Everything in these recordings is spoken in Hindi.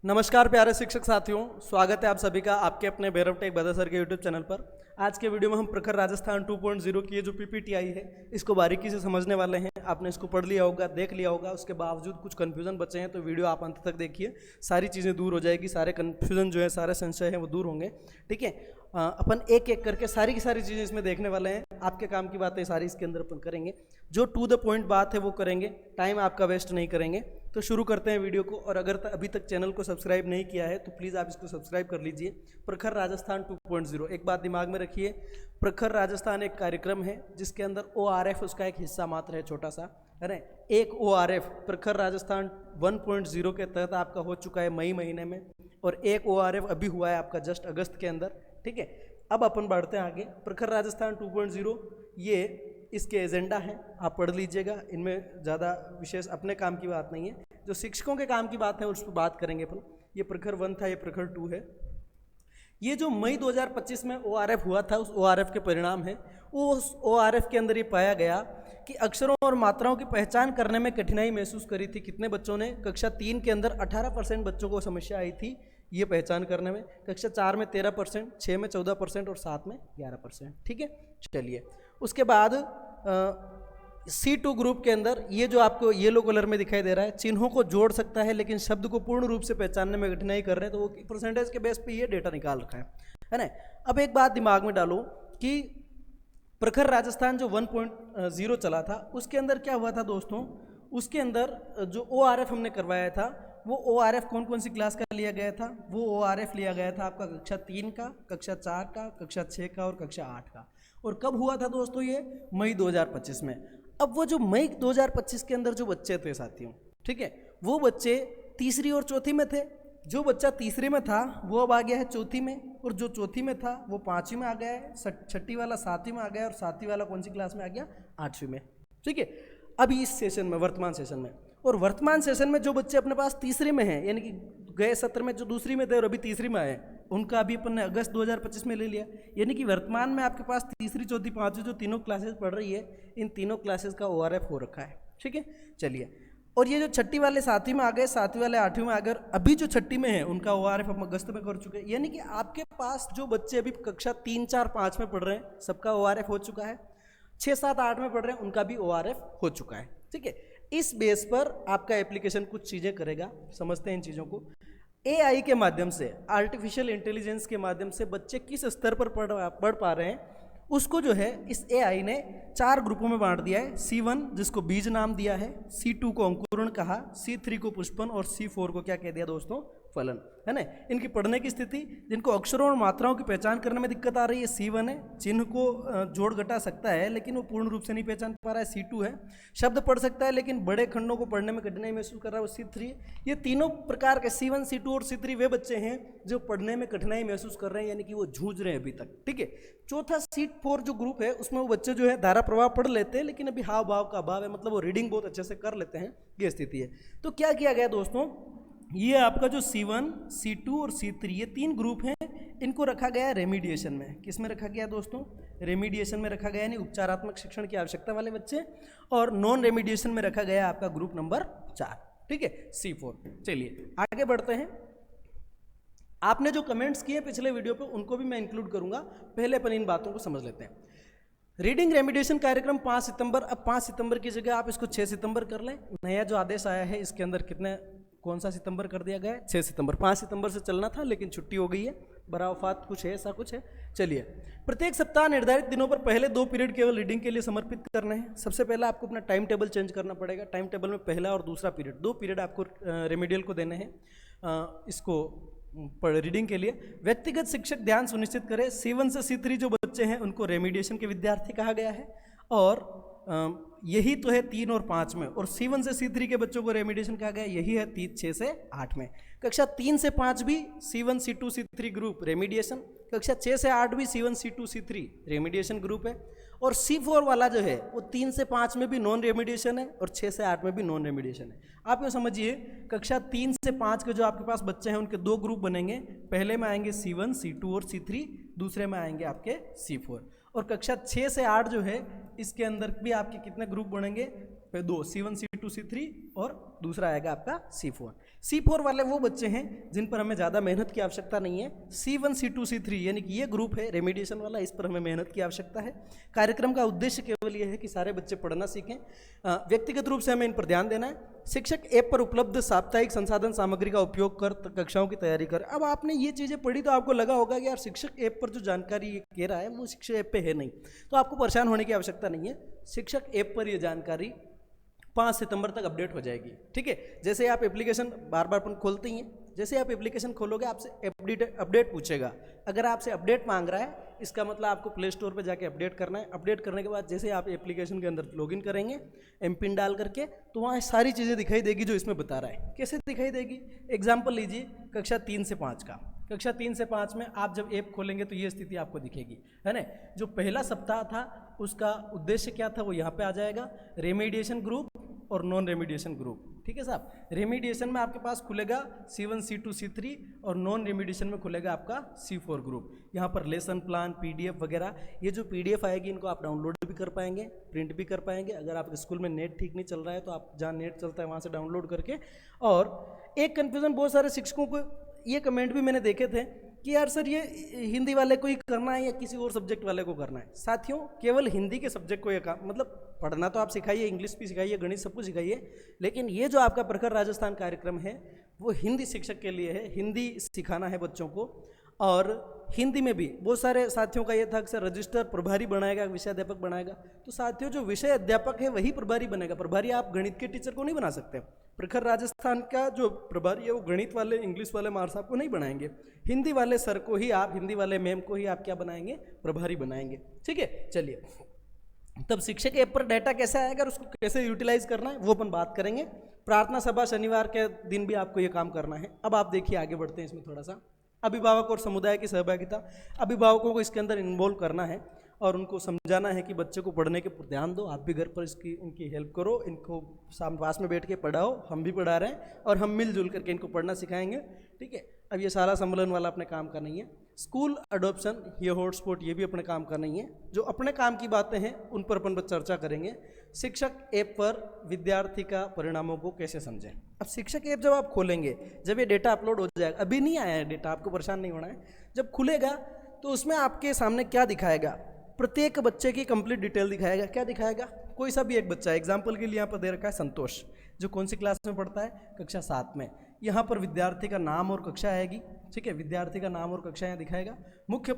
नमस्कार प्यारे शिक्षक साथियों, स्वागत है आप सभी का आपके अपने भैरव टेक बदा सर के यूट्यूब चैनल पर। आज के वीडियो में हम प्रखर राजस्थान 2.0 की ये जो पीपीटी आई है इसको बारीकी से समझने वाले हैं। आपने इसको पढ़ लिया होगा, देख लिया होगा, उसके बावजूद कुछ कन्फ्यूजन बचे हैं तो वीडियो आप अंत तक देखिए, सारी चीज़ें दूर हो जाएगी, सारे कन्फ्यूजन जो है, सारे संशय हैं वो दूर होंगे। ठीक है, अपन एक एक करके सारी की सारी चीज़ें इसमें देखने वाले हैं। आपके काम की बातें सारी इसके अंदर अपन करेंगे, जो टू द पॉइंट बात है वो करेंगे, टाइम आपका वेस्ट नहीं करेंगे। तो शुरू करते हैं वीडियो को। और अगर अभी तक चैनल को सब्सक्राइब नहीं किया है तो प्लीज़ आप इसको सब्सक्राइब कर लीजिए। प्रखर राजस्थान 2.0, एक बात दिमाग में रखिए, प्रखर राजस्थान एक कार्यक्रम है जिसके अंदर ORF उसका एक हिस्सा मात्र है, छोटा सा है ना। एक ORF प्रखर राजस्थान 1.0 के तहत आपका हो चुका है मई महीने में, और एक ORF अभी हुआ है आपका जस्ट अगस्त के अंदर। ठीक है, अब अपन बढ़ते हैं आगे। प्रखर राजस्थान 2.0 ये इसके एजेंडा है, आप पढ़ लीजिएगा, इनमें ज़्यादा विशेष अपने काम की बात नहीं है। जो शिक्षकों के काम की बात है उस पर बात करेंगे अपन। ये प्रखर 1 था, ये प्रखर 2 है। ये जो मई 2025 में ORF हुआ था, उस ORF के परिणाम है। उस ORF के अंदर ये पाया गया कि अक्षरों और मात्राओं की पहचान करने में कठिनाई महसूस करी थी। कितने बच्चों ने? कक्षा 3 के अंदर 18% बच्चों को समस्या आई थी ये पहचान करने में, कक्षा 4 में 13%, 6 में 14% और 7 में 11%। ठीक है, चलिए उसके बाद C2 ग्रुप के अंदर ये जो आपको येलो कलर में दिखाई दे रहा है, चिन्हों को जोड़ सकता है लेकिन शब्द को पूर्ण रूप से पहचानने में कठिनाई कर रहे हैं, तो वो परसेंटेज के बेस पे ये डेटा निकाल रखा है ना। अब एक बात दिमाग में डालो कि प्रखर राजस्थान जो 1.0 चला था उसके अंदर क्या हुआ था दोस्तों, उसके अंदर जो ORF हमने करवाया था वो ORF कौन कौन सी क्लास का लिया गया था? वो ORF लिया गया था आपका कक्षा 3 का, कक्षा 4 का, कक्षा 6 का और कक्षा 8 का। और कब हुआ था दोस्तों? ये मई 2025 में। अब वो जो मई 2025 के अंदर जो बच्चे थे साथियों, ठीक है, वो बच्चे तीसरी और चौथी में थे। जो बच्चा तीसरी में था वो अब आ गया है चौथी में, और जो चौथी में था वो 5वीं में आ गया है, छठी वाला 7वीं में आ गया, और 7वीं वाला कौन सी क्लास में आ गया? 8वीं में। ठीक है, अभी इस सेशन में, वर्तमान सेशन में, और वर्तमान सेशन में जो बच्चे अपने पास तीसरे में हैं, यानी कि गए सत्र में जो दूसरी में थे और अभी तीसरी में आए, उनका अभी अपन ने अगस्त 2025 में ले लिया। यानी कि वर्तमान में आपके पास तीसरी, चौथी, पांचवी जो तीनों क्लासेस पढ़ रही है, इन तीनों क्लासेस का ORF हो रखा है। ठीक है, चलिए, और ये जो छठी वाले 7वीं में आ गए, 7वीं वाले 8वीं में आ गए, अभी जो छठी में है उनका ORF हम अगस्त में कर चुके हैं। यानी कि आपके पास जो बच्चे अभी कक्षा 3, 4, 5 में पढ़ रहे हैं सबका ORF हो चुका है, 6, 7, 8 में पढ़ रहे हैं उनका भी ORF हो चुका है। ठीक है, इस बेस पर आपका एप्लीकेशन कुछ चीज़ें करेगा, समझते हैं इन चीज़ों को। AI के माध्यम से, आर्टिफिशियल इंटेलिजेंस के माध्यम से बच्चे किस स्तर पर पढ़ पा रहे हैं उसको जो है इस AI ने 4 ग्रुपों में बांट दिया है। C1 जिसको बीज नाम दिया है, C2 को अंकुरण कहा, C3 को पुष्पन और C4 को क्या कह दिया दोस्तों? फलन, है ना। इनकी पढ़ने की स्थिति, जिनको अक्षरों और मात्राओं की पहचान करने में दिक्कत आ रही है, C1 है। चिन्ह को जोड़ घटा सकता है लेकिन वो पूर्ण रूप से नहीं पहचान पा रहा है, C2 है। शब्द पढ़ सकता है लेकिन बड़े खंडों को पढ़ने में कठिनाई महसूस कर रहा है, वो C3 है। ये तीनों प्रकार के C1, C2 और C3 वे बच्चे हैं जो पढ़ने में कठिनाई महसूस कर रहे हैं, यानी कि वो जूझ रहे हैं अभी तक। ठीक है, चौथा C4 जो ग्रुप है उसमें वो बच्चे जो है धारा प्रवाह पढ़ लेते हैं लेकिन अभी हाव भाव का अभाव है, मतलब वो रीडिंग बहुत अच्छे से कर लेते हैं, ये स्थिति है। तो क्या किया गया दोस्तों, ये आपका जो C1, C2 और C3 ये 3 ग्रुप हैं, इनको रखा गया है रेमीडिएशन में। किस में रखा गया दोस्तों? रेमीडिएशन में रखा गया, यानी उपचारात्मक शिक्षण की आवश्यकता वाले बच्चे, और नॉन रेमीडिएशन में रखा गया आपका ग्रुप नंबर 4। ठीक है, C4। चलिए आगे बढ़ते हैं। आपने जो कमेंट्स किए पिछले वीडियो पे उनको भी मैं इंक्लूड करूंगा, पहले अपन इन बातों को समझ लेते हैं। रीडिंग रेमीडिएशन कार्यक्रम 5 सितंबर, अब 5 सितंबर की जगह आप इसको 6 सितंबर कर लें। नया जो आदेश आया है इसके अंदर कितने, कौन सा सितंबर कर दिया गया है? 6 सितंबर। 5 सितंबर से चलना था लेकिन छुट्टी हो गई है, बरावफात कुछ है, ऐसा कुछ है। चलिए, प्रत्येक सप्ताह निर्धारित दिनों पर पहले 2 पीरियड केवल रीडिंग के लिए समर्पित करने हैं। सबसे पहले आपको अपना टाइम टेबल चेंज करना पड़ेगा। टाइम टेबल में पहला और दूसरा पीरियड, 2 पीरियड आपको रेमेडियल को देने हैं इसको रीडिंग के लिए। व्यक्तिगत शिक्षक ध्यान सुनिश्चित करें। C1 से C3 जो बच्चे हैं उनको रेमीडिएशन के विद्यार्थी कहा गया है, और यही तो है 3 और 5 में, और C1 से C3 के बच्चों को रेमीडिएशन कहा गया, यही है 6 से 8 में। कक्षा 3 से 5 भी C1, C2, C3 ग्रुप रेमीडिएशन, कक्षा 6 से 8 भी C1, C2, C3 रेमीडिएशन ग्रुप है, और C4 वाला जो है वो 3 से 5 में भी नॉन रेमीडिएशन है और 6 से 8 में भी नॉन रेमीडिएशन है। आप ये समझिए, कक्षा 3 से 5 के जो आपके पास बच्चे हैं उनके 2 ग्रुप बनेंगे, पहले में आएंगे C1, C2 और C3, दूसरे में आएंगे आपके C4। और कक्षा 6 से 8 जो है इसके अंदर भी आपके कितने ग्रुप बनेंगे? 2, C1, C2, C3 और दूसरा आएगा आपका C4। C4 वाले वो बच्चे हैं जिन पर हमें ज़्यादा मेहनत की आवश्यकता नहीं है। C1, C2, C3 यानी कि ये ग्रुप है रेमिडिएशन वाला, इस पर हमें मेहनत की आवश्यकता है। कार्यक्रम का उद्देश्य केवल ये है कि सारे बच्चे पढ़ना सीखें। व्यक्तिगत रूप से हमें इन पर ध्यान देना है। शिक्षक ऐप पर उपलब्ध साप्ताहिक संसाधन सामग्री का उपयोग कर कक्षाओं की तैयारी कर। अब आपने ये चीज़ें पढ़ी तो आपको लगा होगा कि यार शिक्षक ऐप पर जो जानकारी ये कह रहा है वो शिक्षक ऐप पे है नहीं, तो आपको परेशान होने की आवश्यकता नहीं है। शिक्षक ऐप पर ये जानकारी 5 सितंबर तक अपडेट हो जाएगी। ठीक है, जैसे आप एप्लीकेशन बार बार अपन खोलते ही हैं, जैसे आप एप्लीकेशन खोलोगे आपसे अपडेट पूछेगा। अगर आपसे अपडेट मांग रहा है इसका मतलब आपको प्ले स्टोर पे जाके अपडेट करना है। अपडेट करने के बाद जैसे आप एप्लीकेशन के अंदर लॉगिन करेंगे एमपिन डाल करके, तो वहाँ सारी चीज़ें दिखाई देगी जो इसमें बता रहा है। कैसे दिखाई देगी? एग्जाम्पल लीजिए कक्षा 3 से 5 का। कक्षा 3 से 5 में आप जब ऐप खोलेंगे तो ये स्थिति आपको दिखेगी, है ना। जो पहला सप्ताह था उसका उद्देश्य क्या था वो यहाँ पे आ जाएगा, रेमिडिएशन ग्रुप और नॉन रेमिडिएशन ग्रुप। ठीक है साहब, रेमिडिएशन में आपके पास खुलेगा C1, C2, C3 और नॉन रेमिडिएशन में खुलेगा आपका C4 ग्रुप। यहाँ पर लेसन प्लान, PDF वगैरह, ये जो PDF आएगी इनको आप डाउनलोड भी कर पाएंगे, प्रिंट भी कर पाएंगे। अगर आपके स्कूल में नेट ठीक नहीं चल रहा है तो आप जहाँ नेट चलता है वहाँ से डाउनलोड करके। और एक कन्फ्यूज़न बहुत सारे शिक्षकों को, ये कमेंट भी मैंने देखे थे कि यार सर ये हिंदी वाले को ही करना है या किसी और सब्जेक्ट वाले को करना है। साथियों, केवल हिंदी के सब्जेक्ट को ये काम, मतलब पढ़ना तो आप सिखाइए, इंग्लिश भी सिखाइए, गणित सब कुछ सिखाइए, लेकिन ये जो आपका प्रखर राजस्थान कार्यक्रम है वो हिंदी शिक्षक के लिए है। हिंदी सिखाना है बच्चों को। और हिंदी में भी बहुत सारे साथियों का ये था कि सर रजिस्टर प्रभारी बनाएगा, विषय अध्यापक बनाएगा। तो साथियों, जो विषय अध्यापक है वही प्रभारी बनेगा। प्रभारी आप गणित के टीचर को नहीं बना सकते। प्रखर राजस्थान का जो प्रभारी है वो गणित वाले, इंग्लिश वाले मार साहब को नहीं बनाएंगे। हिंदी वाले सर को ही आप, हिंदी वाले मैम को ही आप क्या बनाएंगे? प्रभारी बनाएंगे। ठीक है, चलिए तब शिक्षक ऐप पर डाटा कैसे आएगा और उसको कैसे यूटिलाइज करना है वो अपन बात करेंगे। प्रार्थना सभा शनिवार के दिन भी आपको ये काम करना है। अब आप देखिए, आगे बढ़ते हैं इसमें थोड़ा सा। अभिभावक और समुदाय की सहभागिता, अभिभावकों को इसके अंदर इन्वॉल्व करना है और उनको समझाना है कि बच्चे को पढ़ने के ध्यान दो। आप भी घर पर इनकी हेल्प करो, इनको पास में बैठ के पढ़ाओ, हम भी पढ़ा रहे हैं और हम मिलजुल करके इनको पढ़ना सिखाएंगे। ठीक है, अब ये सारा सम्मेलन वाला अपने काम का नहीं है। स्कूल अडोप्शन, ये हॉटस्पॉट, ये भी अपने काम का नहीं है। जो अपने काम की बातें हैं उन पर अपन चर्चा करेंगे। शिक्षक ऐप पर विद्यार्थी का परिणामों को कैसे समझें। अब शिक्षक ऐप जब आप खोलेंगे, जब ये डेटा अपलोड हो जाएगा, अभी नहीं आया है डेटा, आपको परेशान नहीं होना है। जब खुलेगा तो उसमें आपके सामने क्या दिखाएगा? प्रत्येक बच्चे की कंप्लीट डिटेल दिखाएगा। क्या दिखाएगा? कोई सा भी एक बच्चा, एग्जाम्पल के लिए यहाँ पर दे रखा है संतोष, जो कौन सी क्लास में पढ़ता है? कक्षा 7 में। यहाँ पर विद्यार्थी का नाम और कक्षा आएगी। ठीक है, विद्यार्थी का नाम और कक्षा यहाँ दिखाएगा। मुख्य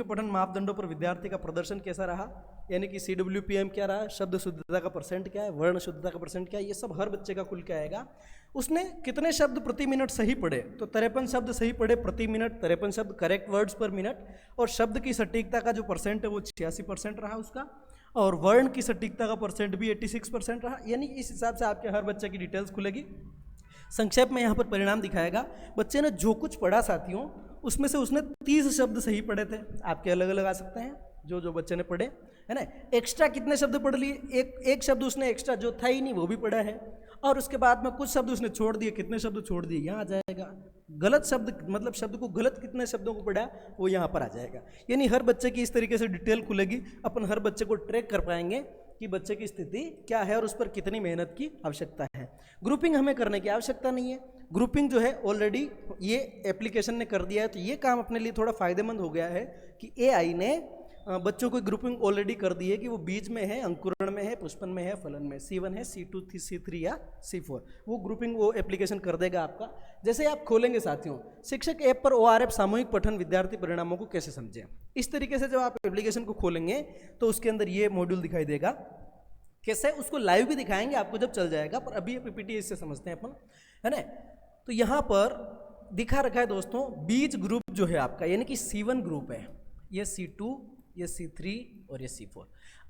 पठन मापदंडों पर विद्यार्थी का प्रदर्शन कैसा रहा, यानी कि CWPM क्या रहा, शब्द शुद्धता का परसेंट क्या है, वर्ण शुद्धता का परसेंट क्या है, ये सब हर बच्चे का खुल के आएगा। उसने कितने शब्द प्रति मिनट सही पढ़े, तो 53 शब्द सही पढ़े प्रति मिनट, 53 शब्द करेक्ट वर्ड्स पर मिनट। और शब्द की सटीकता का जो परसेंट है वो 86% रहा उसका। और वर्ण की सटीकता का परसेंट भी 86% रहा। यानी इस हिसाब से आपके हर बच्चे की डिटेल्स खुलेगी। संक्षेप में यहाँ पर परिणाम दिखाएगा। बच्चे ने जो कुछ पढ़ा साथियों, उसमें से उसने 30 शब्द सही पढ़े थे। आपके अलग अलग आ सकते हैं जो बच्चे ने पढ़े, है ना। एक्स्ट्रा कितने शब्द पढ़ लिए? एक शब्द उसने एक्स्ट्रा जो था ही नहीं वो भी पढ़ा है। और उसके बाद में कुछ शब्द उसने छोड़ दिए। कितने शब्द छोड़ दिए? यहाँ आ जाएगा। गलत शब्द, मतलब शब्द को गलत कितने शब्दों को पढ़ा वो यहाँ पर आ जाएगा। यानी हर बच्चे की इस तरीके से डिटेल खुलेगी। अपन हर बच्चे को ट्रैक कर पाएंगे कि बच्चे की स्थिति क्या है और उस पर कितनी मेहनत की आवश्यकता है। ग्रुपिंग हमें करने की आवश्यकता नहीं है। ग्रुपिंग जो है ऑलरेडी ये एप्लीकेशन ने कर दिया है, तो ये काम अपने लिए थोड़ा फायदेमंद हो गया है कि AI ने बच्चों को ग्रुपिंग ऑलरेडी कर दी है कि वो बीज में है, अंकुरण में है, पुष्पन में है, फलन में, C1 है, C2, C3 या C4। वो ग्रुपिंग वो एप्लीकेशन कर देगा आपका। जैसे आप खोलेंगे साथियों, शिक्षक ऐप पर ORF सामूहिक पठन विद्यार्थी परिणामों को कैसे समझें, इस तरीके से जब आप एप्लीकेशन को खोलेंगे तो उसके अंदर ये मॉड्यूल दिखाई देगा। कैसे? उसको लाइव भी दिखाएंगे आपको जब चल जाएगा, पर अभी PPT इससे समझते हैं अपन, है ना। तो यहाँ पर दिखा रखा है दोस्तों, बीज ग्रुप जो है आपका, यानी कि C1 ग्रुप है, ये C2, ये C3 और ये C4।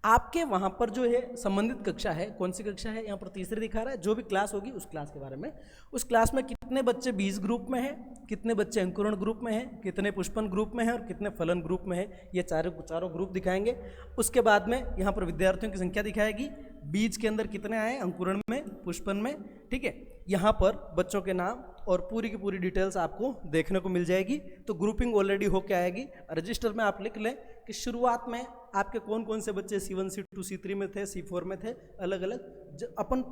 आपके वहाँ पर जो है संबंधित कक्षा है, कौन सी कक्षा है? यहाँ पर तीसरी दिखा रहा है। जो भी क्लास होगी उस क्लास के बारे में, उस क्लास में कितने बच्चे बीज ग्रुप में हैं, कितने बच्चे अंकुरण ग्रुप में हैं, कितने पुष्पन ग्रुप में हैं और कितने फलन ग्रुप में हैं, ये चारों ग्रुप दिखाएंगे। उसके बाद में यहाँ पर विद्यार्थियों की संख्या दिखाएगी, बीज के अंदर कितने आए, अंकुरण में, पुष्पन में। ठीक है, यहाँ पर बच्चों के नाम और पूरी की पूरी डिटेल्स आपको देखने को मिल जाएगी। तो ग्रुपिंग ऑलरेडी होके आएगी। रजिस्टर में आप लिख लें कि शुरुआत में आपके कौन कौन से बच्चे C1 C2 C3 में थे, C4 में थे, अलग अलग अपन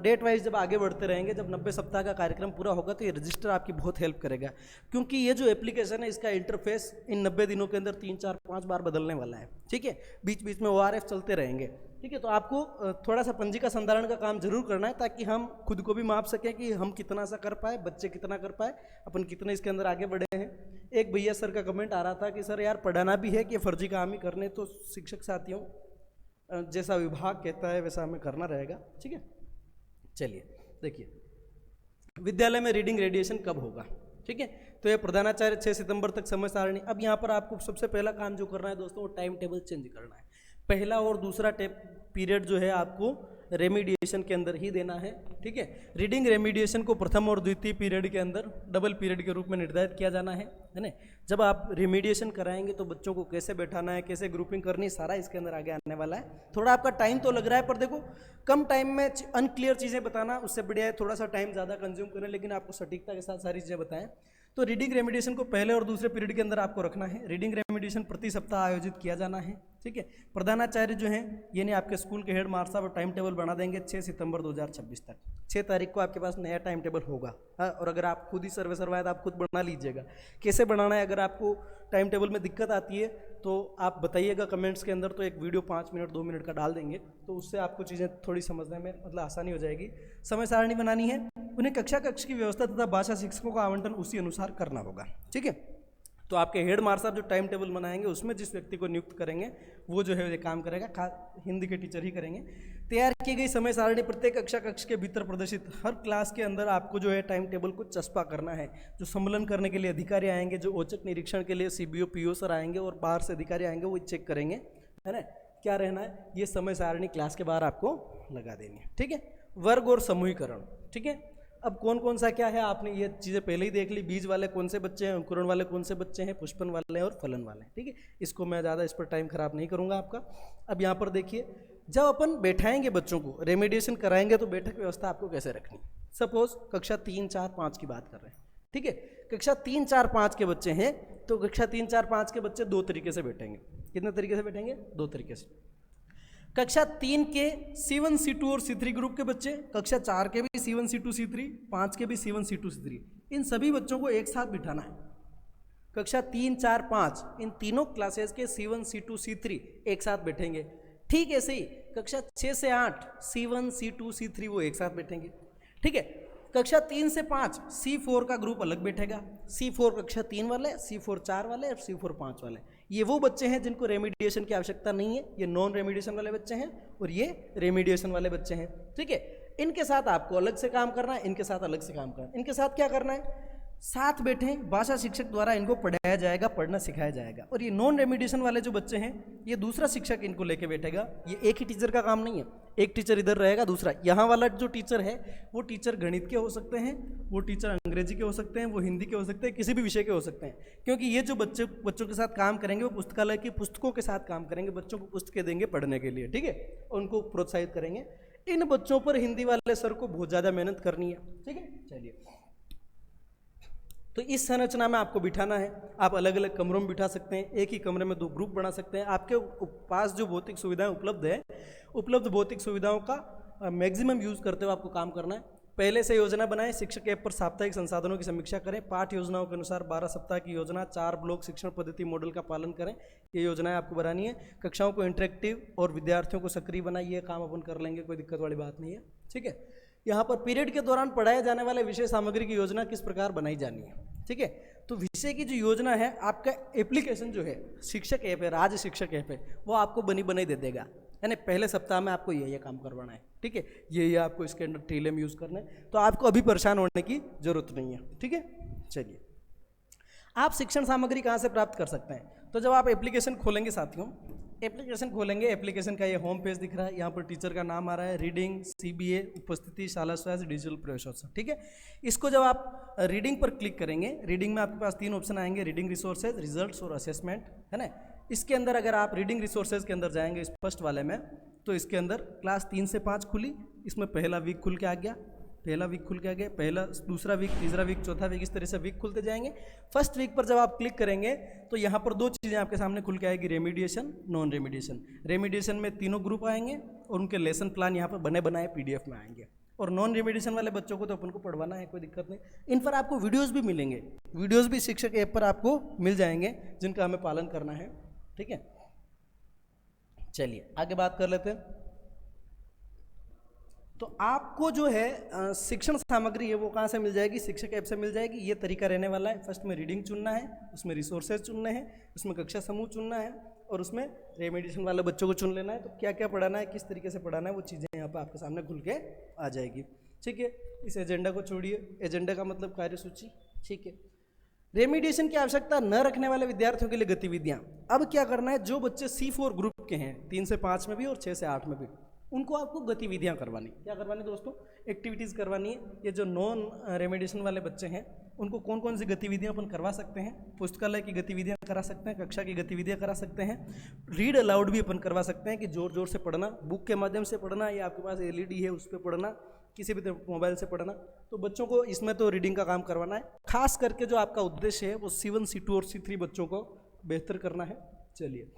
डेट वाइज जब आगे बढ़ते रहेंगे, जब 90 सप्ताह का कार्यक्रम पूरा होगा तो ये रजिस्टर आपकी बहुत हेल्प करेगा, क्योंकि ये जो एप्लीकेशन है इसका इंटरफेस इन 90 दिनों के अंदर 3 4 5 बार बदलने वाला है। ठीक है, बीच बीच में ORF चलते रहेंगे। ठीक है, तो आपको थोड़ा सा पंजिका संधारण का काम जरूर करना है, ताकि हम खुद को भी माप सकें कि हम कितना सा कर पाए, बच्चे कितना कर पाए, अपन कितने इसके अंदर आगे बढ़े हैं। एक भैया सर का कमेंट आ रहा था कि सर यार पढ़ाना भी है कि फर्जी काम ही करने, तो शिक्षक साथियों जैसा विभाग कहता है वैसा हमें करना रहेगा। ठीक है, चलिए देखिए, विद्यालय में रीडिंग रेडिएशन कब होगा। ठीक है, तो ये प्रधानाचार्य 6 सितंबर तक समय सारणी। अब यहाँ पर आपको सबसे पहला काम जो करना है दोस्तों, वो टाइम टेबल चेंज करना है। पहला और दूसरा पीरियड जो है आपको रेमिडिएशन के अंदर ही देना है। ठीक है, रीडिंग रेमिडिएशन को प्रथम और द्वितीय पीरियड के अंदर डबल पीरियड के रूप में निर्धारित किया जाना है ना। जब आप रेमिडिएशन कराएंगे तो बच्चों को कैसे बैठाना है, कैसे ग्रुपिंग करनी है, सारा इसके अंदर आगे आने वाला है। थोड़ा आपका टाइम तो लग रहा है, पर देखो कम टाइम में अनक्लियर चीज़ें बताना उससे बढ़िया है थोड़ा सा टाइम ज़्यादा कंज्यूम करें, लेकिन आपको सटीकता के साथ सारी चीज़ें बताएं। तो रीडिंग रेमिडिएशन को पहले और दूसरे पीरियड के अंदर आपको रखना है। रीडिंग रेमिडिएशन प्रति सप्ताह आयोजित किया जाना है। ठीक है, प्रधानाचार्य जो हैं यानी आपके स्कूल के हेड मास्टर साहब टाइम टेबल बना देंगे 6 सितंबर 2026 तक। 6 तारीख को आपके पास नया टाइम टेबल होगा। और अगर आप खुद ही सर्वे सर्वायत आप खुद बना लीजिएगा। कैसे बनाना है, अगर आपको टाइम टेबल में दिक्कत आती है तो आप बताइएगा कमेंट्स के अंदर, तो एक वीडियो 5 मिनट 2 मिनट का डाल देंगे, तो उससे आपको चीज़ें थोड़ी समझने में मतलब आसानी हो जाएगी। समय सारणी बनानी है, उन्हें कक्ष की व्यवस्था तथा भाषा शिक्षकों का आवंटन उसी अनुसार करना होगा। ठीक है, तो आपके हेड मास्टर साहब जो टाइम टेबल बनाएंगे उसमें जिस व्यक्ति को नियुक्त करेंगे वो जो है ये काम करेगा, हिंदी के टीचर ही करेंगे। तैयार की गई समय सारणी प्रत्येक कक्ष के भीतर प्रदर्शित, हर क्लास के अंदर आपको जो है टाइम टेबल को चस्पा करना है। जो सम्मेलन करने के लिए अधिकारी आएंगे, जो औचक निरीक्षण के लिए CBO PO सर आएंगे और बाहर से अधिकारी आएंगे, वो चेक करेंगे, है ना, क्या रहना है। ये समय सारणी क्लास के बाहर आपको लगा देनी है। ठीक है, वर्ग और समूहीकरण। ठीक है, अब कौन कौन सा क्या है आपने ये चीज़ें पहले ही देख ली। बीज वाले कौन से बच्चे हैं, अंकुरण वाले कौन से बच्चे हैं, पुष्पन वाले हैं और फलन वाले हैं। ठीक है, इसको मैं ज़्यादा इस पर टाइम खराब नहीं करूँगा आपका। अब यहाँ पर देखिए, जब अपन बैठाएंगे बच्चों को, रेमिडिएशन कराएंगे, तो बैठक व्यवस्था आपको कैसे रखनी। सपोज कक्षा 3 4 5 की बात कर रहे हैं। ठीक है, कक्षा 3 4 5 के बच्चे हैं, तो कक्षा 3 4 5 के बच्चे 2 तरीके से बैठेंगे। कितने तरीके से बैठेंगे, 2 तरीके से। कक्षा 3 के C1 C2 और C3 ग्रुप के बच्चे, कक्षा 4 के भी C1 C2 C3, 5 के भी C1 C2 C3, इन सभी बच्चों को एक साथ बिठाना है। कक्षा 3 4 5 इन तीनों क्लासेस के C1 C2 C3 एक साथ बैठेंगे। ठीक ऐसे ही कक्षा 6 से 8 C1 C2 C3 वो एक साथ बैठेंगे। ठीक है, कक्षा 3 से 5 C4 का ग्रुप अलग बैठेगा। C4 कक्षा 3 वाले, C4 4 वाले और C4 5 वाले। ये वो बच्चे हैं जिनको रेमिडिएशन की आवश्यकता नहीं है, ये नॉन रेमिडिएशन वाले बच्चे हैं और ये रेमिडिएशन वाले बच्चे हैं। ठीक है, इनके साथ आपको अलग से काम करना है, इनके साथ अलग से काम करना है। इनके साथ क्या करना है, साथ बैठे भाषा शिक्षक द्वारा इनको पढ़ाया जाएगा, पढ़ना सिखाया जाएगा। और ये नॉन रेमिडिएशन वाले जो बच्चे हैं, ये दूसरा शिक्षक इनको लेके बैठेगा। ये एक ही टीचर का काम नहीं है, एक टीचर इधर रहेगा, दूसरा यहाँ वाला जो टीचर है वो टीचर गणित के हो सकते हैं, वो टीचर अंग्रेजी के हो सकते हैं, वो हिंदी के हो सकते हैं, किसी भी विषय के हो सकते हैं। क्योंकि ये जो बच्चों के साथ काम करेंगे वो पुस्तकालय की पुस्तकों के साथ काम करेंगे, बच्चों को पुस्तकें देंगे पढ़ने के लिए। ठीक है, उनको प्रोत्साहित करेंगे। इन बच्चों पर हिंदी वाले सर को बहुत ज़्यादा मेहनत करनी है। ठीक है, चलिए, तो इस संरचना में आपको बिठाना है। आप अलग अलग कमरों में बिठा सकते हैं, एक ही कमरे में 2 ग्रुप बना सकते हैं। आपके पास जो भौतिक सुविधाएं उपलब्ध है, उपलब्ध भौतिक सुविधाओं का मैक्सिमम यूज़ करते हुए आपको काम करना है। पहले से योजना बनाएं, शिक्षक ऐप पर साप्ताहिक संसाधनों की समीक्षा करें, पाठ योजनाओं के अनुसार 12 सप्ताह की योजना, 4 ब्लॉक शिक्षण पद्धति मॉडल का पालन करें। ये योजनाएं आपको बनानी है। कक्षाओं को इंटरेक्टिव और विद्यार्थियों को सक्रिय बनाइए, ये काम अपन कर लेंगे, कोई दिक्कत वाली बात नहीं है। ठीक है, यहाँ पर पीरियड के दौरान पढ़ाए जाने वाले विषय सामग्री की योजना किस प्रकार बनाई जानी है। ठीक है, तो विषय की जो योजना है, आपका एप्लीकेशन जो है शिक्षक ऐप है, राज्य शिक्षक ऐप है, वो आपको बनी बनाई दे देगा। यानी पहले सप्ताह में आपको ये काम करवाना है। ठीक है, ये आपको इसके अंदर TLM यूज़ करना है, तो आपको अभी परेशान होने की जरूरत नहीं है। ठीक है, चलिए, आप शिक्षण सामग्री कहाँ से प्राप्त कर सकते हैं। तो जब आप एप्लीकेशन खोलेंगे साथियों, एप्लीकेशन खोलेंगे, एप्लीकेशन का ये होम पेज दिख रहा है, यहाँ पर टीचर का नाम आ रहा है, रीडिंग, CBA, उपस्थिति, शाला स्वास्थ्य, डिजिटल प्रवेशोत्सव। ठीक है, इसको जब आप रीडिंग पर क्लिक करेंगे, रीडिंग में आपके पास 3 ऑप्शन आएंगे, रीडिंग रिसोर्सेज, रिजल्ट्स और असेसमेंट, है ना। इसके अंदर अगर आप रीडिंग रिसोर्सेज के अंदर जाएंगे, इस फर्स्ट वाले में, तो इसके अंदर क्लास 3 से 5 खुली, इसमें पहला वीक खुल के आ गया। पहला वीक खुल के आ गया, पहला दूसरा वीक, तीसरा वीक, चौथा वीक, इस तरह से वीक खुलते जाएंगे। फर्स्ट वीक पर जब आप क्लिक करेंगे तो यहाँ पर दो चीज़ें आपके सामने खुल के आएगी, रेमिडिएशन, नॉन रेमिडिएशन। रेमिडिएशन में तीनों ग्रुप आएंगे और उनके लेसन प्लान यहाँ पर बने बनाए PDF में आएंगे। और नॉन रेमिडिएशन वाले बच्चों को तो अपन को पढ़वाना है, कोई दिक्कत नहीं। इन पर आपको वीडियोज़ भी मिलेंगे, वीडियोज़ भी शिक्षक ऐप पर आपको मिल जाएंगे जिनका हमें पालन करना है, ठीक है। चलिए आगे बात कर लेते हैं। तो आपको जो है शिक्षण सामग्री है वो कहाँ से मिल जाएगी, शिक्षक ऐप से मिल जाएगी। ये तरीका रहने वाला है, फर्स्ट में रीडिंग चुनना है, उसमें रिसोर्सेज चुनने हैं, उसमें कक्षा समूह चुनना है और उसमें रेमिडिएशन वाले बच्चों को चुन लेना है। तो क्या क्या पढ़ाना है, किस तरीके से पढ़ाना है, वो चीज़ें यहाँ पर आपके सामने खुल के आ जाएगी, ठीक है। इस एजेंडा को छोड़िए, एजेंडा का मतलब कार्यसूची, ठीक है। रेमिडिएशन की आवश्यकता न रखने वाले विद्यार्थियों के लिए गतिविधियाँ। अब क्या करना है, जो बच्चे C4 ग्रुप के हैं, 3 से 5 में भी और 6 से 8 में भी, उनको आपको गतिविधियां करवानी। क्या करवानी दोस्तों, एक्टिविटीज़ करवानी है। ये जो नॉन रेमिडिएशन वाले बच्चे हैं उनको कौन कौन सी गतिविधियां अपन करवा सकते हैं, पुस्तकालय की गतिविधियां करा सकते हैं, कक्षा की गतिविधियां करा सकते हैं, रीड अलाउड भी अपन करवा सकते हैं कि जोर जोर से पढ़ना, बुक के माध्यम से पढ़ना या आपके पास LED है उस पर पढ़ना, किसी भी मोबाइल से पढ़ना। तो बच्चों को इसमें तो रीडिंग का काम करवाना है। खास करके जो आपका उद्देश्य है वो C1, C2 और C3 बच्चों को बेहतर करना है। चलिए,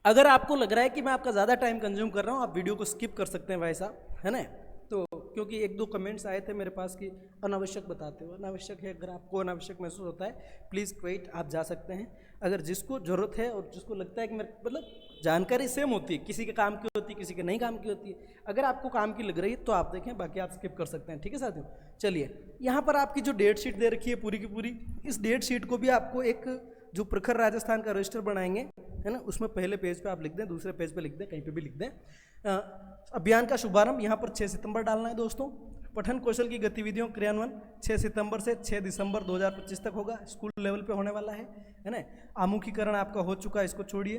अगर आपको लग रहा है कि मैं आपका ज़्यादा टाइम कंज्यूम कर रहा हूँ, आप वीडियो को स्किप कर सकते हैं भाई साहब, है ना। तो क्योंकि 1-2 कमेंट्स आए थे मेरे पास कि अनावश्यक बताते हो, अनावश्यक है। अगर आपको अनावश्यक महसूस होता है प्लीज़ क्विट, आप जा सकते हैं। अगर जिसको ज़रूरत है और जिसको लगता है कि मेरे मतलब जानकारी सेम होती है, किसी के काम की होती है, किसी के नहीं काम की होती है, अगर आपको काम की लग रही है तो आप देखें, बाकी आप स्किप कर सकते हैं, ठीक है साथियों। चलिए, यहाँ पर आपकी जो डेट शीट दे रखी है पूरी की पूरी, इस डेट शीट को भी आपको एक जो प्रखर राजस्थान का रजिस्टर बनाएंगे, है ना, उसमें पहले पेज पे आप लिख दें, दूसरे पेज पे लिख दें, कहीं पे भी लिख दें। अभियान का शुभारंभ यहाँ पर 6 सितंबर डालना है दोस्तों। पठन कौशल की गतिविधियों क्रियान्वयन 6 सितंबर से 6 दिसंबर 2025 तक होगा, स्कूल लेवल पे होने वाला है ना। आमुखीकरण आपका हो चुका है, इसको छोड़िए।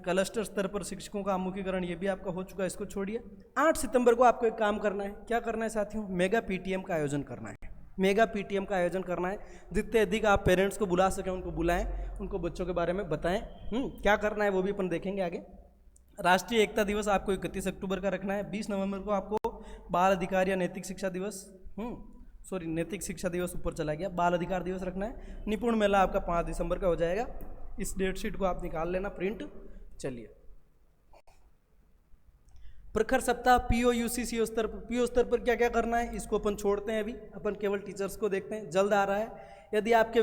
क्लस्टर स्तर पर शिक्षकों का आमुखीकरण ये भी आपका हो चुका है, इसको छोड़िए। 8 सितंबर को आपको एक काम करना है। क्या करना है साथियों, मेगा PTM का आयोजन करना है। मेगा PTM का आयोजन करना है। जितने अधिक आप पेरेंट्स को बुला सकें उनको बुलाएं, उनको बच्चों के बारे में बताएं। क्या करना है वो भी अपन देखेंगे आगे। राष्ट्रीय एकता दिवस आपको 31 अक्टूबर का रखना है। 20 नवंबर को आपको बाल अधिकार या नैतिक शिक्षा दिवस, नैतिक शिक्षा दिवस ऊपर चला गया, बाल अधिकार दिवस रखना है। निपुण मेला आपका 5 दिसंबर का हो जाएगा। इस डेट शीट को आप निकाल लेना प्रिंट। चलिए, प्रखर सप्ताह PO स्तर पर क्या क्या करना है इसको अपन छोड़ते हैं, अभी अपन केवल टीचर्स को देखते हैं, जल्द आ रहा है। यदि आपके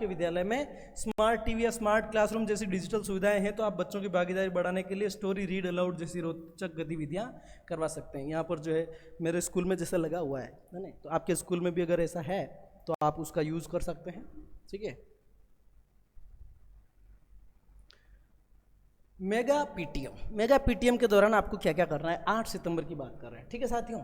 विद्यालय में स्मार्ट TV या स्मार्ट क्लासरूम जैसी डिजिटल सुविधाएं हैं तो आप बच्चों की भागीदारी बढ़ाने के लिए स्टोरी रीड अलाउड जैसी रोचक गतिविधियां करवा सकते हैं। यहाँ पर जो है मेरे स्कूल में जैसा लगा हुआ है ना, तो आपके स्कूल में भी अगर ऐसा है तो आप उसका यूज़ कर सकते हैं, ठीक है। मेगा PTM के दौरान आपको क्या क्या करना है, 8 सितंबर की बात कर रहे हैं, ठीक है साथियों।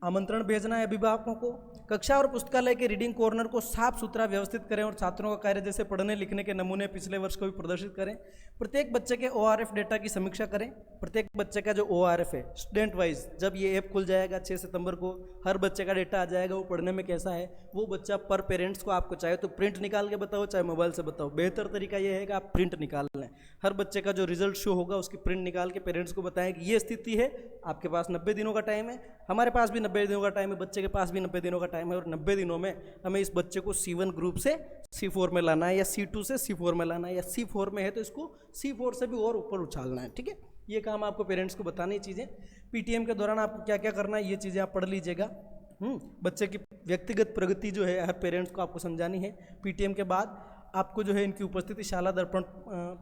आमंत्रण भेजना है अभिभावकों को। कक्षा और पुस्तकालय के रीडिंग कॉर्नर को साफ सुथरा व्यवस्थित करें और छात्रों का कार्य जैसे पढ़ने लिखने के नमूने पिछले वर्ष को भी प्रदर्शित करें। प्रत्येक बच्चे के ORF डेटा की समीक्षा करें। प्रत्येक बच्चे का जो ORF है स्टूडेंट वाइज, जब ये ऐप खुल जाएगा 6 सितंबर को, हर बच्चे का डेटा आ जाएगा, वो पढ़ने में कैसा है वो बच्चा पर पेरेंट्स को आपको चाहे तो प्रिंट निकाल के बताओ, चाहे मोबाइल से बताओ। बेहतर तरीका ये है कि आप प्रिंट निकाल लें। हर बच्चे का जो रिजल्ट शो होगा उसकी प्रिंट निकाल के पेरेंट्स को बताएं कि ये स्थिति है, आपके पास 90 दिनों का टाइम है, हमारे पास भी 90 दिनों का टाइम है, बच्चे के पास भी 90 दिनों का टाइम है, और 90 दिनों में हमें इस बच्चे को C1 ग्रुप से C4 में लाना है या C2 से C4 में लाना है, या C4 में है तो इसको C4 से भी और ऊपर उछालना है, ठीक है। ये काम आपको पेरेंट्स को बतानी चीज़ें। PTM के दौरान आपको क्या क्या करना है ये चीज़ें आप पढ़ लीजिएगा। बच्चे की व्यक्तिगत प्रगति जो है हर पेरेंट्स को आपको समझानी है। PTM के बाद आपको जो है इनकी उपस्थिति शाला दर्पण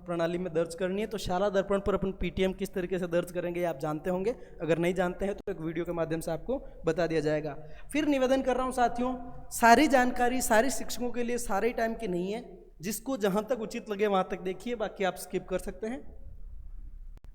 प्रणाली में दर्ज करनी है। तो शाला दर्पण पर अपन PTM किस तरीके से दर्ज करेंगे आप जानते होंगे, अगर नहीं जानते हैं तो एक वीडियो के माध्यम से आपको बता दिया जाएगा। फिर निवेदन कर रहा हूँ साथियों, सारी जानकारी सारे शिक्षकों के लिए सारे टाइम की नहीं है, जिसको जहाँ तक उचित लगे वहाँ तक देखिए, बाकी आप स्किप कर सकते हैं।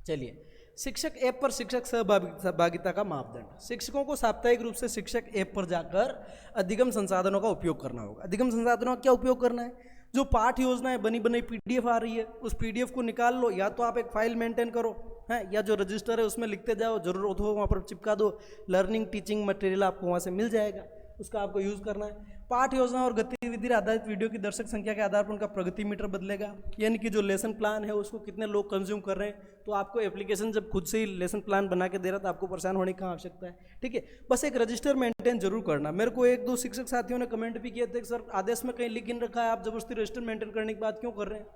चलिए, शिक्षक ऐप पर शिक्षक सहभागिता का मापदंड। शिक्षकों को साप्ताहिक रूप से शिक्षक ऐप पर जाकर अधिगम संसाधनों का उपयोग करना होगा। अधिगम संसाधनों का क्या उपयोग करना है, जो पाठ योजनाएं बनी बनाई PDF आ रही है उस PDF को निकाल लो, या तो आप एक फाइल मेंटेन करो हैं, या जो रजिस्टर है उसमें लिखते जाओ, जरूरत हो वहाँ पर चिपका दो। लर्निंग टीचिंग मटेरियल आपको वहाँ से मिल जाएगा। उसका आपको यूज़ करना है। पाठ योजना और गतिविधि आधारित वीडियो की दर्शक संख्या के आधार पर उनका प्रगति मीटर बदलेगा, यानी कि जो लेसन प्लान है उसको कितने लोग कंज्यूम कर रहे हैं। तो आपको एप्लीकेशन जब खुद से ही लेसन प्लान बना के दे रहा है तो आपको परेशान होने की आवश्यकता है, ठीक है। बस एक रजिस्टर मेंटेन जरूर करना। मेरे को एक दो शिक्षक साथियों ने कमेंट भी किए थे, सर आदेश में कहीं लिख रखा है आप जबरदस्ती रजिस्टर मेंटेन करने की बात क्यों कर रहे हैं।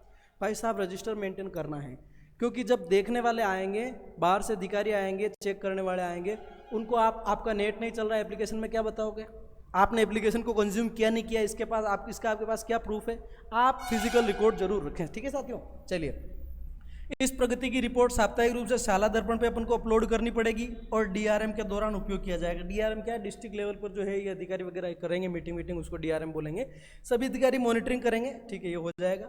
भाई साहब रजिस्टर मेंटेन करना है, क्योंकि जब देखने वाले आएंगे, बाहर से अधिकारी आएंगे, चेक करने वाले आएंगे, उनको आपका नेट नहीं चल रहा है एप्लीकेशन में, क्या बताओगे। आपने एप्लीकेशन को कंज्यूम किया नहीं किया, इसका आपके पास क्या प्रूफ है। आप फिजिकल रिकॉर्ड जरूर रखें, ठीक है साथियों। चलिए, इस प्रगति की रिपोर्ट साप्ताहिक रूप से शाला दर्पण पे अपन को अपलोड करनी पड़ेगी और डीआरएम के दौरान उपयोग किया जाएगा। डीआरएम क्या है, डिस्ट्रिक्ट लेवल पर जो है ये अधिकारी वगैरह करेंगे मीटिंग, उसको डीआरएम बोलेंगे। सभी अधिकारी मॉनिटरिंग करेंगे, ठीक है, ये हो जाएगा।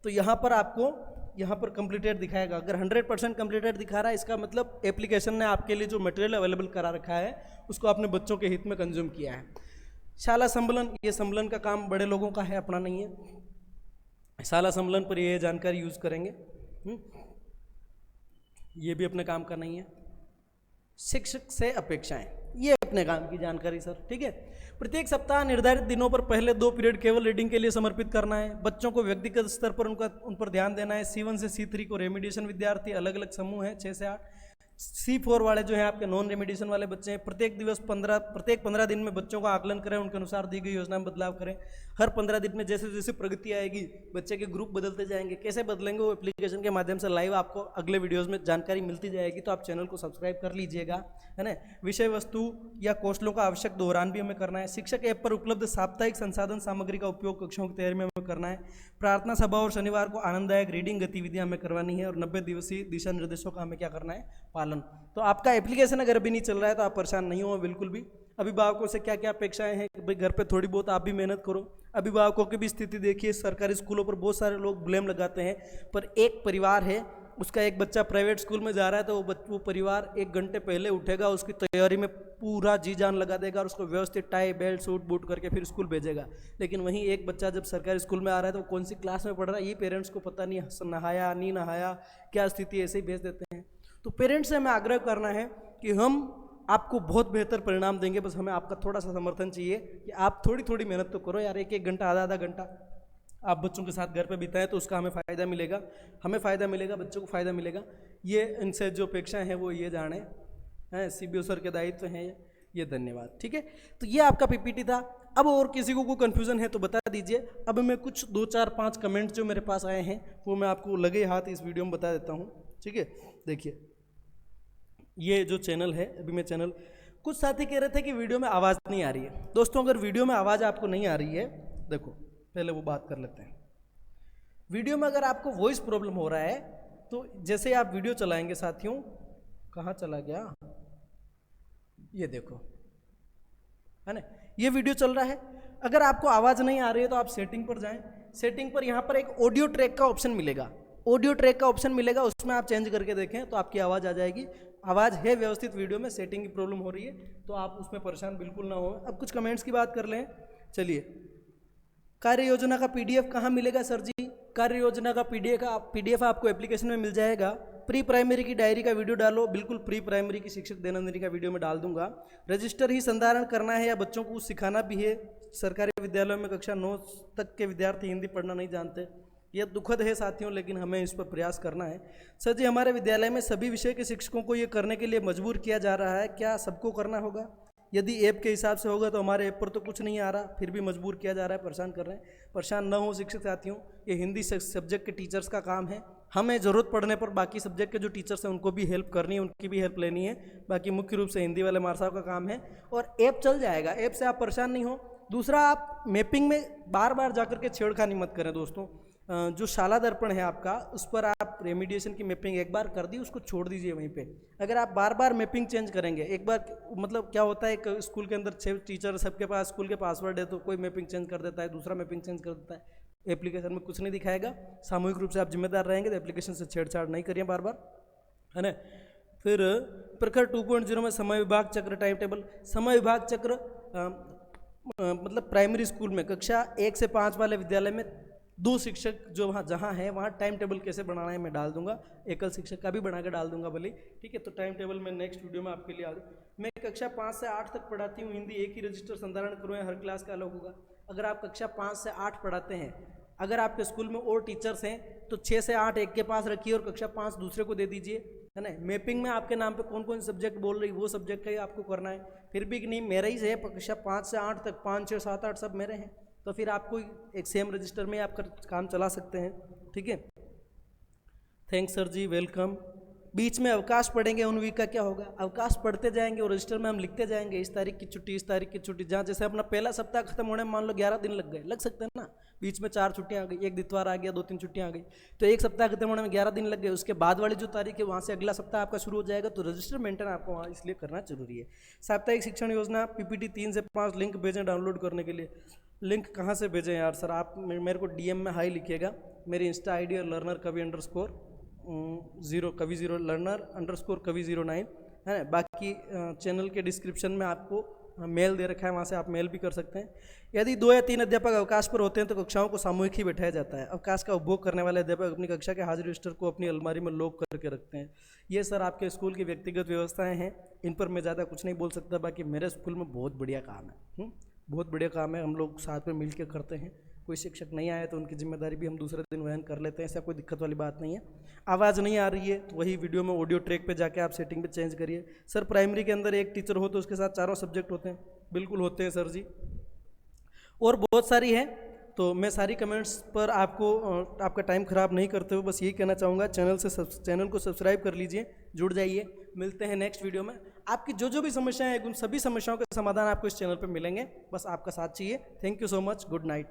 तो यहाँ पर आपको यहाँ पर कंप्लीटेड दिखाएगा। अगर 100% कंप्लीटेड दिखा रहा है, इसका मतलब एप्लीकेशन ने आपके लिए जो मटेरियल अवेलेबल करा रखा है उसको आपने बच्चों के हित में कंज्यूम किया है। शाला सम्मेलन, ये सम्मेलन का काम बड़े लोगों का है, अपना नहीं है। शाला सम्मेलन पर ये जानकारी यूज करेंगे, ये भी अपने काम का नहीं है। शिक्षक से अपेक्षाएं, ये अपने काम की जानकारी सर, ठीक है। प्रत्येक सप्ताह निर्धारित दिनों पर पहले 2 पीरियड केवल रीडिंग के लिए समर्पित करना है। बच्चों को व्यक्तिगत स्तर पर उन पर ध्यान देना है। C1 से C3 को रेमिडिएशन विद्यार्थी, अलग अलग समूह हैं 6 से 8। C4 वाले जो हैं आपके नॉन रेमिडिएशन वाले बच्चे हैं। प्रत्येक 15 दिन में बच्चों का आकलन करें, उनके अनुसार दी गई योजना में बदलाव करें। हर 15 दिन में जैसे जैसे प्रगति आएगी बच्चे के ग्रुप बदलते जाएंगे। कैसे बदलेंगे वो एप्लीकेशन के माध्यम से लाइव आपको अगले वीडियोस में जानकारी मिलती जाएगी, तो आप चैनल को सब्सक्राइब कर लीजिएगा, है ना। विषय वस्तु या कौशलों का आवश्यक दोहरान भी हमें करना है। शिक्षक ऐप पर उपलब्ध साप्ताहिक संसाधन सामग्री का उपयोग कक्षाओं की तैयारी में हमें करना है। प्रार्थना सभा और शनिवार को आनंददायक रीडिंग गतिविधियां हमें करवानी है और 90 दिवसीय दिशा निर्देशों का हमें क्या करना है, पालन। तो आपका एप्लीकेशन अगर अभी नहीं चल रहा है तो आप परेशान नहीं हो बिल्कुल भी। अभिभावकों से क्या क्या अपेक्षाएं हैं कि भाई घर पे थोड़ी बहुत आप भी मेहनत करो। अभिभावकों की भी स्थिति देखिए, सरकारी स्कूलों पर बहुत सारे लोग ब्लेम लगाते हैं, पर एक परिवार है, उसका एक बच्चा प्राइवेट स्कूल में जा रहा है तो वो परिवार 1 घंटे पहले उठेगा, उसकी तैयारी में पूरा जी जान लगा देगा और उसको व्यवस्थित टाई बेल्ट सूट बूट करके फिर स्कूल भेजेगा। लेकिन वहीं एक बच्चा जब सरकारी स्कूल में आ रहा है तो वो कौन सी क्लास में पढ़ रहा है ये पेरेंट्स को पता नहीं, नहाया नहीं नहाया, क्या स्थिति, ऐसे ही भेज देते हैं। तो पेरेंट्स से हमें आग्रह करना है कि हम आपको बहुत बेहतर परिणाम देंगे, बस हमें आपका थोड़ा सा समर्थन चाहिए कि आप थोड़ी थोड़ी मेहनत तो करो यार। 1-1 घंटा, आधा घंटा आप बच्चों के साथ घर पे बिताएं तो उसका हमें फ़ायदा मिलेगा, बच्चों को फ़ायदा मिलेगा। ये इनसे जो अपेक्षा है वो ये जाने हैं, CBO सर के दायित्व हैं ये। धन्यवाद, ठीक है। तो ये आपका PPT था। अब और किसी को कोई कन्फ्यूज़न है तो बता दीजिए। अब मैं कुछ 2, 4, 5 कमेंट्स जो मेरे पास आए हैं वो मैं आपको लगे हाथ इस वीडियो में बता देता हूँ, ठीक है। देखिए, ये जो चैनल है, अभी मैं चैनल, कुछ साथी कह रहे थे कि वीडियो में आवाज़ नहीं आ रही है। दोस्तों अगर वीडियो में आवाज़ आपको नहीं आ रही है, देखो पहले वो बात कर लेते हैं। वीडियो में अगर आपको वॉइस प्रॉब्लम हो रहा है तो जैसे आप वीडियो चलाएंगे साथियों, कहाँ चला गया, ये देखो, है ना, ये वीडियो चल रहा है। अगर आपको आवाज़ नहीं आ रही है तो आप सेटिंग पर जाएं। सेटिंग पर यहाँ पर एक ऑडियो ट्रैक का ऑप्शन मिलेगा, उसमें आप चेंज करके देखें तो आपकी आवाज़ आ जाएगी। आवाज़ है व्यवस्थित वीडियो में, सेटिंग की प्रॉब्लम हो रही है तो आप उसमें परेशान बिल्कुल ना हो। अब कुछ कमेंट्स की बात कर लें। चलिए, कार्य योजना का PDF कहाँ मिलेगा सर जी? कार्य योजना का PDF आपको एप्लीकेशन में मिल जाएगा। प्री प्राइमरी की डायरी का वीडियो डालो, बिल्कुल प्री प्राइमरी की शिक्षक दैनंदिनी का वीडियो में डाल दूंगा। रजिस्टर ही संधारण करना है या बच्चों को सिखाना भी है? सरकारी विद्यालयों में कक्षा 9 तक के विद्यार्थी हिंदी पढ़ना नहीं जानते, यह दुखद है साथियों, लेकिन हमें इस पर प्रयास करना है। सर जी, हमारे विद्यालय में सभी विषय के शिक्षकों को ये करने के लिए मजबूर किया जा रहा है, क्या सबको करना होगा? यदि ऐप के हिसाब से होगा तो हमारे ऐप पर तो कुछ नहीं आ रहा, फिर भी मजबूर किया जा रहा है, परेशान कर रहे हैं। परेशान न हो शिक्षक साथियों, ये हिंदी सब्जेक्ट के टीचर्स का काम है। हमें ज़रूरत पड़ने पर बाकी सब्जेक्ट के जो टीचर्स हैं उनको भी हेल्प करनी है, उनकी भी हेल्प लेनी है। बाकी मुख्य रूप से हिंदी वाले मार साहब का काम है और ऐप चल जाएगा, ऐप से आप परेशान नहीं हो। दूसरा, आप मैपिंग में बार बार जाकर के छेड़खानी मत करें दोस्तों। जो शाला दर्पण है आपका, उस पर आप रेमिडिएशन की मैपिंग एक बार कर दी, उसको छोड़ दीजिए वहीं पे। अगर आप बार बार मैपिंग चेंज करेंगे, एक बार मतलब क्या होता है, एक स्कूल के अंदर 6 टीचर सबके पास स्कूल के पासवर्ड है, तो कोई मैपिंग चेंज कर देता है, दूसरा मैपिंग चेंज कर देता है, एप्लीकेशन में कुछ नहीं दिखाएगा। सामूहिक रूप से आप जिम्मेदार रहेंगे तो एप्लीकेशन से छेड़छाड़ नहीं करिए बार बार, है ना। फिर प्रखर 2.0 में समय विभाग चक्र टाइम टेबल। समय विभाग चक्र मतलब प्राइमरी स्कूल में कक्षा 1 से 5 वाले विद्यालय में 2 शिक्षक जो वहाँ जहाँ है वहाँ टाइम टेबल कैसे बनाना है मैं डाल दूंगा, एकल शिक्षक का भी बना के डाल दूंगा भले, ठीक है। तो टाइम टेबल मैं नेक्स्ट वीडियो में आपके लिए आ दूँ। मैं कक्षा 5 से 8 तक पढ़ाती हूँ हिंदी, एक ही रजिस्टर संधारण करूँ, हर क्लास का अलग होगा। अगर आप कक्षा 5 से 8 पढ़ाते हैं, अगर आपके स्कूल में और टीचर्स हैं तो 6 से 8 एक के पास रखिए और कक्षा 5 दूसरे को दे दीजिए, है ना। मैपिंग में आपके नाम पे कौन कौन सब्जेक्ट बोल रही वो सब्जेक्ट का ही आपको करना है। फिर भी कि नहीं मेरा ही है कक्षा 5 से 8 तक, 5 6 7 8 सब मेरे हैं, तो फिर आपको एक सेम रजिस्टर में आप काम चला सकते हैं, ठीक है। थैंक्स सर जी, वेलकम। बीच में अवकाश पढ़ेंगे उन वीक का क्या होगा, अवकाश पढ़ते जाएंगे और रजिस्टर में हम लिखते जाएंगे इस तारीख की छुट्टी, इस तारीख की छुट्टी। जहाँ जैसे अपना पहला सप्ताह खत्म होने में मान लो 11 दिन लग गए, लग सकते हैं ना, बीच में 4 छुट्टियाँ आ गई, एक दितवार आ गया, 2-3 छुट्टियाँ आ गई, तो एक सप्ताह खत्म होने में 11 दिन लग गए। उसके बाद वाली जो तारीख है वहाँ से अगला सप्ताह आपका शुरू हो जाएगा, तो रजिस्टर मेंटेन आपको वहाँ इसलिए करना जरूरी है। साप्ताहिक शिक्षण योजना PPT 3 से 5 लिंक भेजें डाउनलोड करने के लिए। लिंक कहाँ से भेजें यार सर, आप मेरे को DM में हाई लिखिएगा, मेरी इंस्टा ID और लर्नर कवि _कवि_लर्नर_कवि09 है। बाकी चैनल के डिस्क्रिप्शन में आपको मेल दे रखा है, वहाँ से आप मेल भी कर सकते हैं। यदि 2 या 3 अध्यापक अवकाश पर होते हैं तो कक्षाओं को सामूहिक ही बैठाया जाता है। अवकाश का उपभोग करने वाले अध्यापक अपनी कक्षा के हाजिर रजिस्टर को अपनी अलमारी में लॉक करके रखते हैं। ये सर आपके स्कूल की व्यक्तिगत व्यवस्थाएं हैं, इन पर मैं ज़्यादा कुछ नहीं बोल सकता। बाकी मेरे स्कूल में बहुत बढ़िया काम है, बहुत बढ़िया काम है, हम लोग साथ में मिल के करते हैं। कोई शिक्षक नहीं आया तो उनकी जिम्मेदारी भी हम दूसरे दिन वहन कर लेते हैं, ऐसा कोई दिक्कत वाली बात नहीं है। आवाज़ नहीं आ रही है तो वही वीडियो में ऑडियो ट्रैक पे जाके आप सेटिंग पे चेंज करिए। सर प्राइमरी के अंदर एक टीचर हो तो उसके साथ 4 सब्जेक्ट होते हैं, बिल्कुल होते हैं सर जी, और बहुत सारी है। तो मैं सारी कमेंट्स पर आपको आपका टाइम ख़राब नहीं करते हुए बस यही कहना चाहूँगा, चैनल को सब्सक्राइब कर लीजिए, जुड़ जाइए। मिलते हैं नेक्स्ट वीडियो में। आपकी जो भी समस्याएं हैं उन सभी समस्याओं के समाधान आपको इस चैनल पर मिलेंगे, बस आपका साथ चाहिए। Thank you so much, good night.